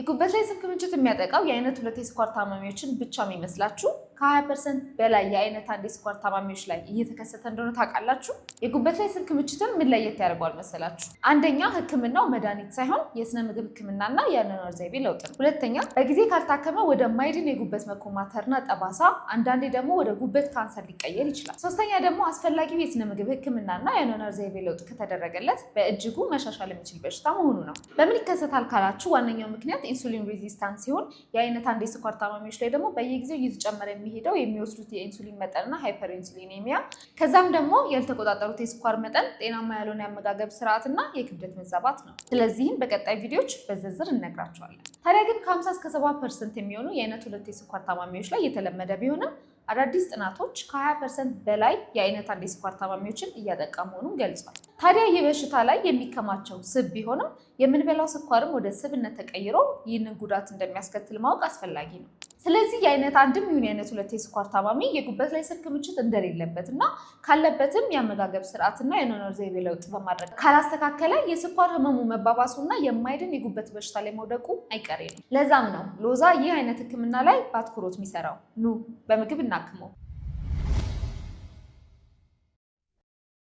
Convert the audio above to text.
የጉበት ላይ ስብ ክምችት የሚያጠቃው የአይነት 2 የስኳር ታማሚዎችን ብቻ የሚመስላችሁ ከ20% በላይ የአይነት 1 የስኳር ታማሚዎች ላይ እየተከሰተ እንደሆነ ታውቃላችሁ? የጉበት ላይ ስብ ክምችትን ምን ለየት ያደርገዋል መሰላችሁ? አንደኛ ህክምናው መድኃኒት ሳይሆን የስነ ምግብ ህክምናና የአኗኗር ዘይቤ ለውጥ ነው። ሁለተኛ በጊዜ ካልታከመ ወደ ማይድን የጉበት መኮማተርና ጠባሳ አንዳንዴ ደግሞ ወደ ጉበት ካንሰር ሊቀየር ይችላል። ሶስተኛ ደግሞ አስፈላጊው የስነ ምግብ ህክምናና የአኗኗር ዘይቤ ለውጥ ከተደረገለት በእጅጉ መሻሻል የሚችል በሽታ መሆኑ ነው። በምን ይከሰታል ካላችሁ ዋነኛው ምክንያት ኢንሱሊን ሬዚስታንስ ሲሆን የአይነት 1 የስኳር ታማሚዎች ላይ ደግሞ በየጊዜው እየተጨመረ የሚሄደው የሚወስዱት የኢንሱሊን መጠንና ሃይፐር ኢንሱሊኔሚያ ከዛም ደግሞ ያልተቆጣጠሩት የስኳር መጠን ጤናማ ያልሆነ የአመጋገብ ስርዓትና የክብደት መዛባት ነው። ስለዚህም በቀጣይ ቪዲዮዎች በዝርዝር እነግራቸዋለን። ታዲያ ግን ከ50 እስከ 70% የሚሆኑ የአይነት 2 የስኳር ታማሚዎች ላይ የተለመደ ቢሆንም አዳዲስ ጥናቶች ከ20% በላይ የአይነት 1 የስኳር ታማሚዎችን እያጠቃ መሆኑን ገልጿል። ታዲያ ይህ በሽታ ላይ የሚከማቸው ስብ ቢሆንም የምንበላው ስኳርም ወደ ስብነት ተቀይሮ ይህንን ጉዳት እንደሚያስከትል ማወቅ አስፈላጊ ነው። ስለዚህ የአይነት 1 ይሁን የአይነት 2 የስኳር ታማሚ የጉበት ላይ ስብ ክምችት እንደሌለበት እና ካለበትም የአመጋገብ ስርዓትና የአኗኗር ዘይቤ ለውጥ በማድረግ ካላስተካከለ የስኳር ህመሙ መባባሱና የማይድን የጉበት በሽታ ላይ መውደቁ አይቀሬ ነው። ለዛም ነው ሎዛ ይህ አይነት ህክምና ላይ በአትኩሮት የሚሰራው። ኑ በምግብ እናክመው።